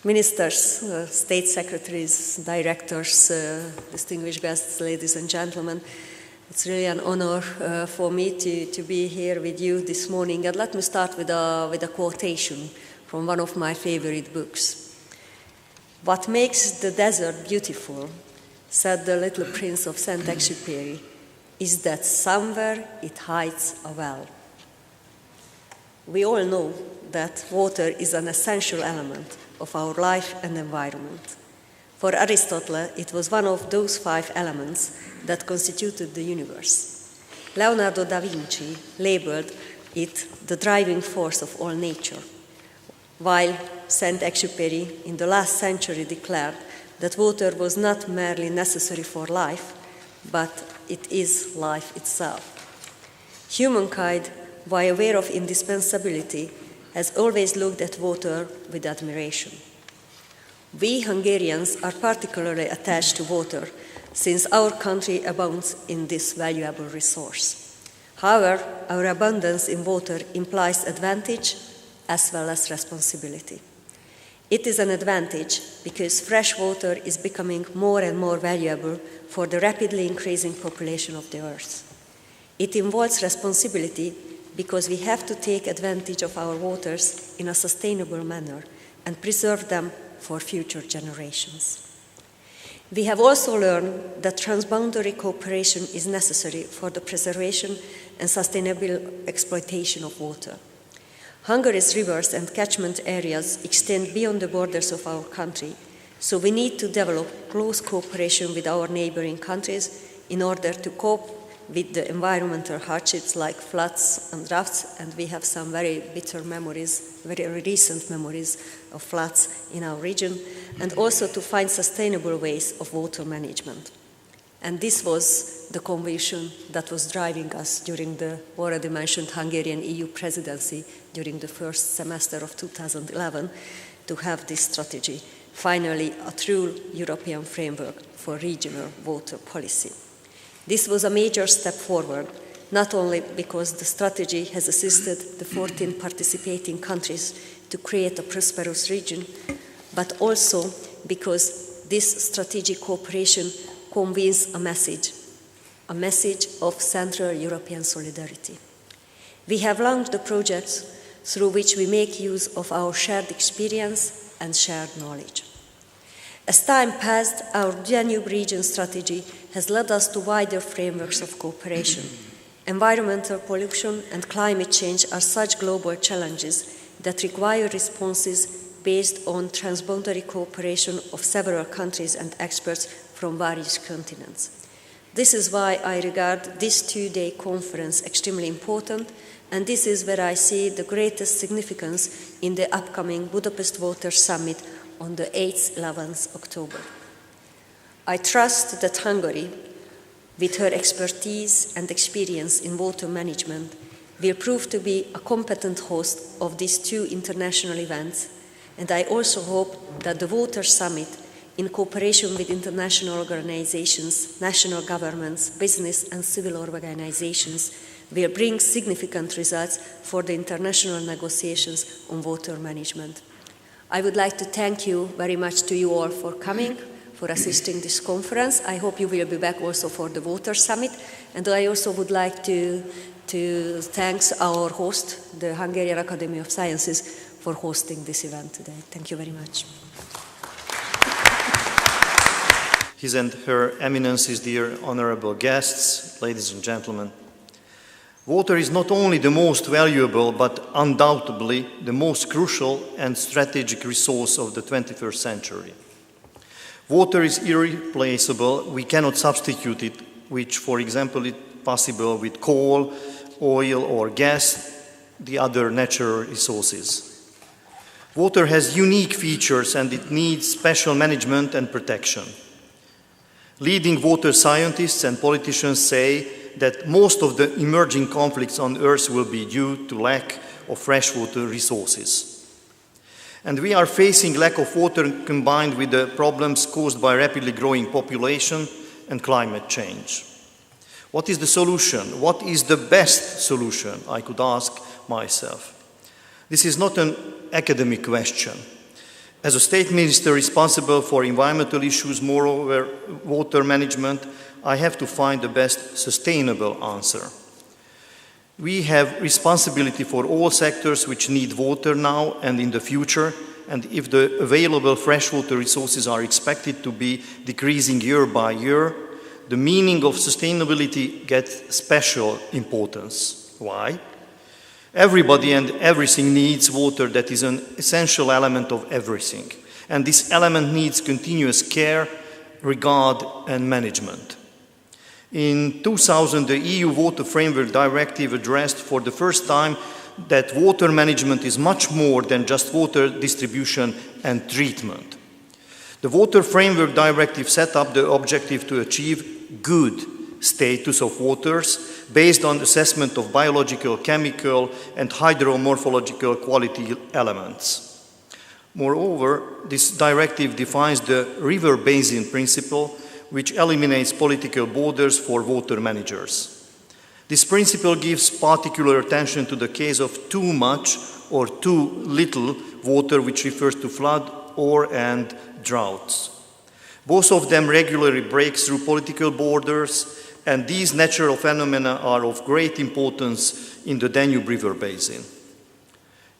Ministers, state secretaries, directors, distinguished guests, ladies and gentlemen, it's really an honor for me to be here with you this morning. And let me start with a quotation from one of my favorite books. "What makes the desert beautiful," said the little prince of Saint-Exupéry, "is that somewhere it hides a well." We all know that water is an essential element of our life and environment. For Aristotle, it was one of those 5 elements that constituted the universe. Leonardo da Vinci labeled it the driving force of all nature, while Saint-Exupéry in the last century declared that water was not merely necessary for life, but it is life itself. Humankind, while aware of indispensability, has always looked at water with admiration. We Hungarians are particularly attached to water, since our country abounds in this valuable resource. However, our abundance in water implies advantage as well as responsibility. It is an advantage because fresh water is becoming more and more valuable for the rapidly increasing population of the earth. It involves responsibility because we have to take advantage of our waters in a sustainable manner and preserve them for future generations. We have also learned that transboundary cooperation is necessary for the preservation and sustainable exploitation of water. Hungary's rivers and catchment areas extend beyond the borders of our country, so we need to develop close cooperation with our neighboring countries in order to cope with the environmental hardships like floods and droughts, and we have some very bitter memories, very recent memories of floods in our region, and also to find sustainable ways of water management. And this was the conviction that was driving us during the already mentioned Hungarian EU presidency during the first semester of 2011 to have this strategy, finally a true European framework for regional water policy. This was a major step forward, not only because the strategy has assisted the 14 participating countries to create a prosperous region, but also because this strategic cooperation conveys a message of Central European solidarity. We have launched the projects through which we make use of our shared experience and shared knowledge. As time passed, our Danube region strategy has led us to wider frameworks of cooperation. Environmental pollution and climate change are such global challenges that require responses based on transboundary cooperation of several countries and experts from various continents. This is why I regard this 2-day conference extremely important, and this is where I see the greatest significance in the upcoming Budapest Water Summit on the 8th-11th October. I trust that Hungary, with her expertise and experience in water management, will prove to be a competent host of these 2 international events, and I also hope that the Water Summit, in cooperation with international organizations, national governments, business and civil organizations, will bring significant results for the international negotiations on water management. I would like to thank you very much to you all for coming, for assisting this conference. I hope you will be back also for the Water Summit. And I also would like to thank our host, the Hungarian Academy of Sciences, for hosting this event today. Thank you very much. His and Her Eminences, dear honorable guests, ladies and gentlemen. Water is not only the most valuable, but undoubtedly the most crucial and strategic resource of the 21st century. Water is irreplaceable. We cannot substitute it, which, for example, is possible with coal, oil, or gas, the other natural resources. Water has unique features and it needs special management and protection. Leading water scientists and politicians say that most of the emerging conflicts on Earth will be due to lack of freshwater resources. And we are facing lack of water combined with the problems caused by rapidly growing population and climate change. What is the solution? What is the best solution? I could ask myself. This is not an academic question. As a state minister responsible for environmental issues, moreover water management, I have to find the best sustainable answer. We have responsibility for all sectors which need water now and in the future, and if the available freshwater resources are expected to be decreasing year by year, the meaning of sustainability gets special importance. Why? Everybody and everything needs water. That is an essential element of everything. And this element needs continuous care, regard, and management. In 2000, the EU Water Framework Directive addressed for the first time that water management is much more than just water distribution and treatment. The Water Framework Directive set up the objective to achieve good status of waters based on assessment of biological, chemical, and hydromorphological quality elements. Moreover, this directive defines the river basin principle, which eliminates political borders for water managers. This principle gives particular attention to the case of too much or too little water, which refers to flood and droughts. Both of them regularly break through political borders, and these natural phenomena are of great importance in the Danube River Basin.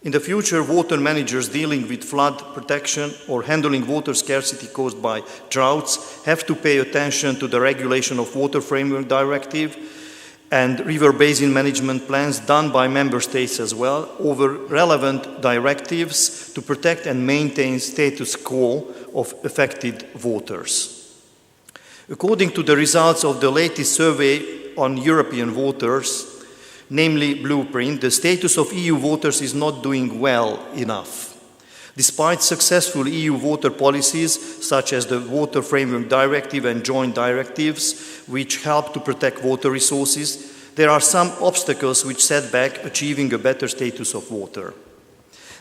In the future, water managers dealing with flood protection or handling water scarcity caused by droughts have to pay attention to the regulation of Water Framework Directive and river basin management plans done by member states as well over relevant directives to protect and maintain status quo of affected waters. According to the results of the latest survey on European waters, namely Blueprint, the status of EU waters is not doing well enough. Despite successful EU water policies, such as the Water Framework Directive and joint directives, which help to protect water resources, there are some obstacles which set back achieving a better status of water.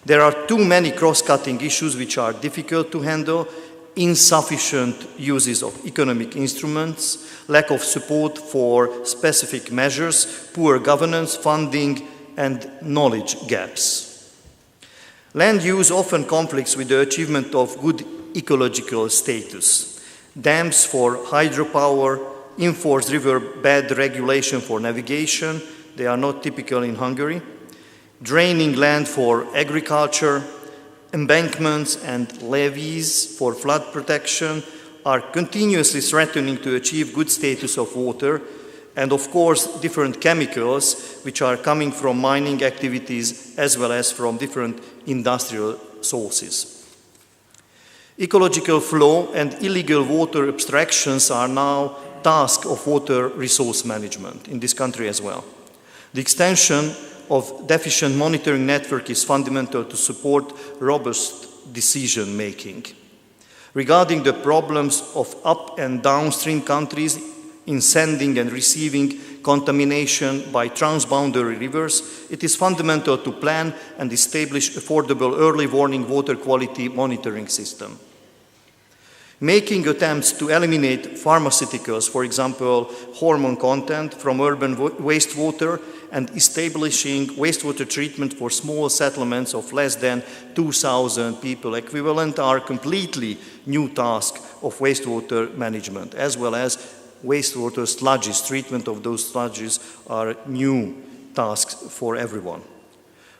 There are too many cross-cutting issues which are difficult to handle, insufficient uses of economic instruments, lack of support for specific measures, poor governance, funding, and knowledge gaps. Land use often conflicts with the achievement of good ecological status. Dams for hydropower, enforced riverbed regulation for navigation, they are not typical in Hungary, draining land for agriculture, embankments and levees for flood protection are continuously threatening to achieve good status of water, and of course different chemicals which are coming from mining activities as well as from different industrial sources. Ecological flow and illegal water abstractions are now tasks of water resource management in this country as well. The extension of deficient monitoring network is fundamental to support robust decision making. Regarding the problems of up and downstream countries in sending and receiving contamination by transboundary rivers, it is fundamental to plan and establish affordable early warning water quality monitoring system. Making attempts to eliminate pharmaceuticals, for example, hormone content from urban wastewater, and establishing wastewater treatment for small settlements of less than 2,000 people equivalent are completely new tasks of wastewater management, as well as wastewater sludges. Treatment of those sludges are new tasks for everyone.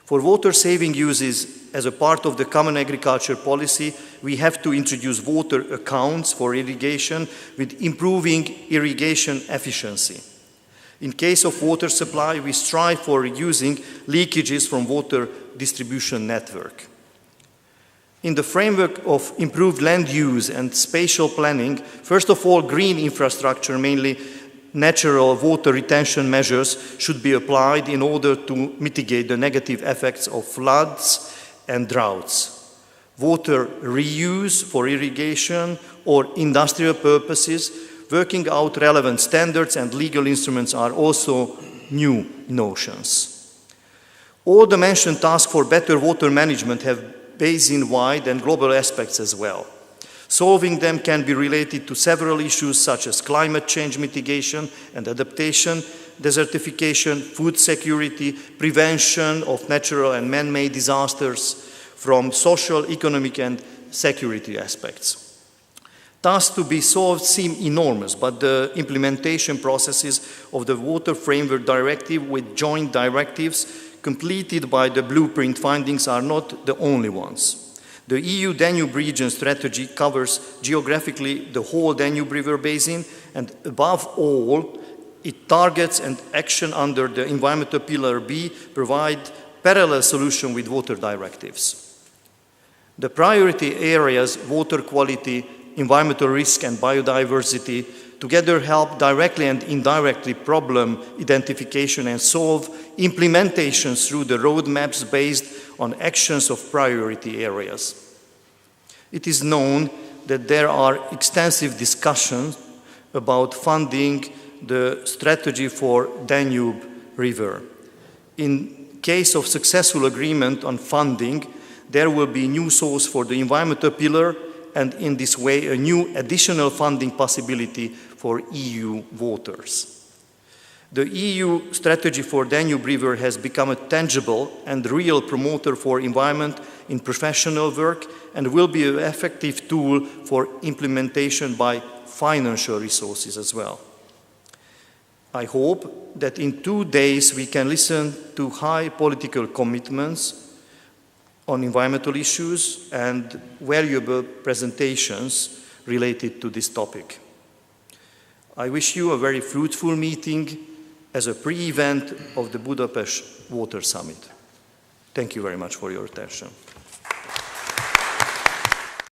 For water-saving uses, as a part of the common agriculture policy, we have to introduce water accounts for irrigation with improving irrigation efficiency. In case of water supply, we strive for reducing leakages from water distribution network. In the framework of improved land use and spatial planning, first of all, green infrastructure, mainly natural water retention measures, should be applied in order to mitigate the negative effects of floods and droughts. Water reuse for irrigation or industrial purposes, working out relevant standards and legal instruments are also new notions. All the mentioned tasks for better water management have basin-wide and global aspects as well. Solving them can be related to several issues such as climate change mitigation and adaptation, desertification, food security, prevention of natural and man-made disasters, from social, economic and security aspects. Tasks to be solved seem enormous, but the implementation processes of the Water Framework Directive with joint directives completed by the blueprint findings are not the only ones. The EU Danube region strategy covers geographically the whole Danube River basin, and above all, it targets and action under the environmental pillar B provide parallel solution with water directives. The priority areas, water quality, environmental risk and biodiversity, together help directly and indirectly problem identification and solve implementation through the roadmaps based on actions of priority areas. It is known that there are extensive discussions about funding the strategy for Danube River. In case of successful agreement on funding, there will be new source for the environmental pillar, and in this way a new additional funding possibility for EU waters. The EU strategy for Danube River has become a tangible and real promoter for environment in professional work and will be an effective tool for implementation by financial resources as well. I hope that in 2 days we can listen to high political commitments on environmental issues and valuable presentations related to this topic. I wish you a very fruitful meeting as a pre-event of the Budapest Water Summit. Thank you very much for your attention.